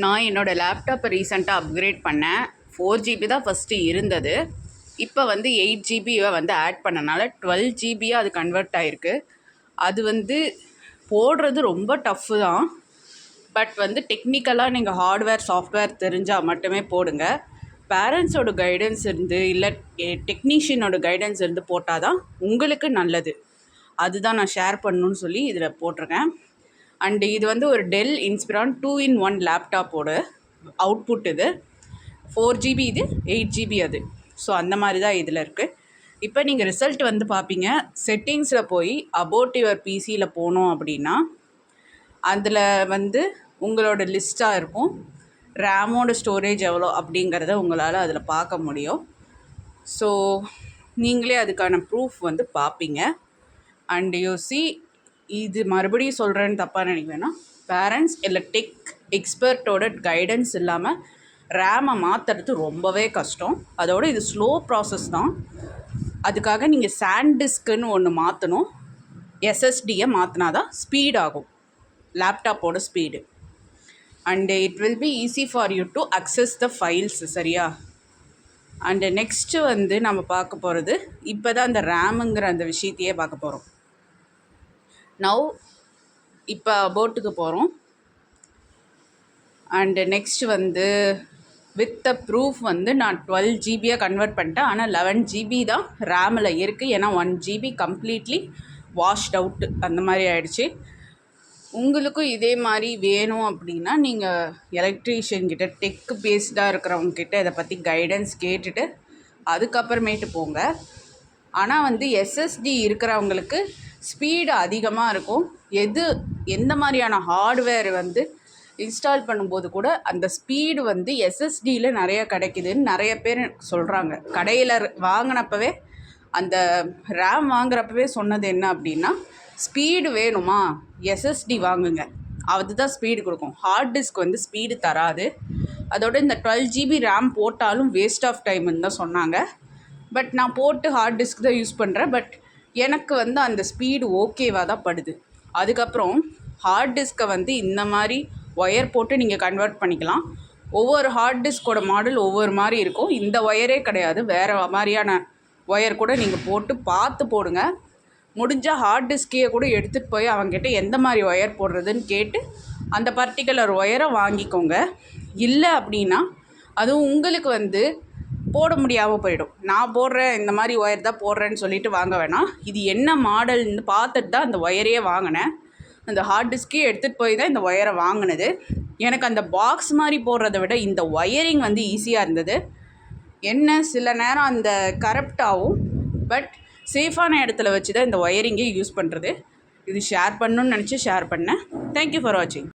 நான் என்னோடய லேப்டாப்பை ரீசெண்டாக அப்கிரேட் பண்ணேன். 4 GB தான் ஃபஸ்ட்டு இருந்தது. இப்போ வந்து 8 GB வந்து ஆட் பண்ணனால 12 GB அது கன்வெர்ட் ஆகிருக்கு. அது வந்து போடுறது ரொம்ப டஃப்பு தான். பட் வந்து டெக்னிக்கலாக நீங்கள் ஹார்ட்வேர் சாஃப்ட்வேர் தெரிஞ்சால் மட்டுமே போடுங்க. பேரண்ட்ஸோட கைடன்ஸ் இருந்து இல்லை டெக்னீஷியனோட கைடன்ஸ் இருந்து போட்டால் தான் உங்களுக்கு நல்லது. அதுதான் நான் ஷேர் பண்ணணுன்னு சொல்லி இதில் போட்டிருக்கேன். அண்டு இது வந்து ஒரு டெல் இன்ஸ்பிரான் 2-in-1 லேப்டாப்போட அவுட்புட். இது 4 GB, இது 8 GB அது. ஸோ அந்த மாதிரி தான் இதில் இருக்குது. இப்போ நீங்கள் ரிசல்ட் வந்து பார்ப்பீங்க. செட்டிங்ஸில் போய் அபவுட் யுவர் பிசியில் போனோம் அப்படின்னா அதில் வந்து உங்களோட லிஸ்ட்டாக இருக்கும். ரேமோட ஸ்டோரேஜ் எவ்வளோ அப்படிங்கிறத உங்களால் அதில் பார்க்க முடியும். ஸோ நீங்களே அதுக்கான ப்ரூஃப் வந்து பார்ப்பீங்க. அண்ட் யூ சி, இது மறுபடியும் சொல்கிறேன்னு தப்பாக நினைக்கிறேன்னா, பேரண்ட்ஸ் இல்லை டெக் எக்ஸ்பர்ட்டோட கைடன்ஸ் இல்லாமல் ரேமை மாற்றுறது ரொம்பவே கஷ்டம். அதோடு இது ஸ்லோ ப்ராசஸ் தான். அதுக்காக நீங்கள் சாண்டிஸ்க்குன்னு ஒன்று மாற்றணும். எஸ்எஸ்டியை மாற்றினா தான் ஸ்பீட் ஆகும், லேப்டாப்போட speed. And it will be easy for you to access the files. சரியா? அண்டு நெக்ஸ்ட்டு வந்து நம்ம பார்க்க போகிறது, இப்போ தான் அந்த ரேமுங்கிற அந்த விஷயத்தையே பார்க்க போகிறோம். நவ் இப்போ அபவுட்டுக்கு போகிறோம். அண்டு நெக்ஸ்ட் வந்து வித் த ப்ரூஃப் வந்து நான் 12 GB கன்வெர்ட் பண்ணிட்டேன். ஆனால் 11 GB தான் ரேமில் இருக்குது. ஏன்னா 1 GB கம்ப்ளீட்லி வாஷ்ட் அவுட் அந்த மாதிரி ஆகிடுச்சு. உங்களுக்கும் இதே மாதிரி வேணும் அப்படின்னா நீங்கள் எலக்ட்ரீஷியன்கிட்ட டெக் பேஸ்டாக இருக்கிறவங்கக்கிட்ட இதை பற்றி கைடன்ஸ் கேட்டுட்டு அதுக்கப்புறமேட்டு போங்க. ஆனால் வந்து எஸ்எஸ்டி இருக்கிறவங்களுக்கு ஸ்பீடு அதிகமாக இருக்கும். எந்த மாதிரியான ஹார்ட்வேர் வந்து இன்ஸ்டால் பண்ணும்போது கூட அந்த ஸ்பீடு வந்து எஸ்எஸ்டியில் நிறைய கிடைக்குதுன்னு நிறைய பேர் சொல்கிறாங்க. கடையில் வாங்கினப்பவே, அந்த ரேம் வாங்குறப்பவே சொன்னது என்ன அப்படின்னா, ஸ்பீடு வேணுமா எஸ்எஸ்டி வாங்குங்க, அதுதான் ஸ்பீடு கொடுக்கும். ஹார்ட் டிஸ்க் வந்து ஸ்பீடு தராது. அதோட இந்த 12 GB ரேம் போட்டாலும் வேஸ்ட் ஆஃப் டைம்னு தான் சொன்னாங்க. பட் நான் போட்டு ஹார்ட் டிஸ்க் தான் யூஸ் பண்ணுறேன். பட் எனக்கு வந்து அந்த ஸ்பீடு ஓகேவாக தான் படுது. அதுக்கப்புறம் ஹார்ட் டிஸ்க்கை வந்து இந்த மாதிரி ஒயர் போட்டு நீங்கள் கன்வெர்ட் பண்ணிக்கலாம். ஒவ்வொரு ஹார்ட் டிஸ்கோட மாடல் ஒவ்வொரு மாதிரி இருக்கும். இந்த ஒயரே கிடையாது, வேறு மாதிரியான ஒயர் கூட நீங்கள் பார்த்து போடுங்க. முடிஞ்சால் ஹார்ட் டிஸ்கையே கூட எடுத்துகிட்டு போய் அவங்ககிட்ட எந்த மாதிரி ஒயர் போடுறதுன்னு கேட்டு அந்த பர்டிகுலர் ஒயரை வாங்கிக்கோங்க. இல்லை அப்படின்னா அதுவும் உங்களுக்கு வந்து போட முடியாமல் போயிடும். நான் போடுறேன், இந்த மாதிரி ஒயர் தான் போடுறேன்னு சொல்லிட்டு வாங்க வேணாம். இது என்ன மாடல்னு பார்த்துட்டு தான் அந்த ஒயரையே வாங்கினேன். அந்த ஹார்ட் டிஸ்கே எடுத்துகிட்டு போய் தான் இந்த ஒயரை வாங்கினது. எனக்கு அந்த பாக்ஸ் மாதிரி போடுறத விட இந்த ஒயரிங் வந்து ஈஸியாக இருந்தது. என்ன சில நேரம் அந்த கரப்ட் ஆகும், பட் சேஃபான இடத்துல வச்சு தான் இந்த ஒயரிங்கே யூஸ் பண்ணுறது. இது ஷேர் பண்ணணுன்னு நினச்சி ஷேர் பண்ணேன். தேங்க்யூ ஃபார் வாட்சிங்.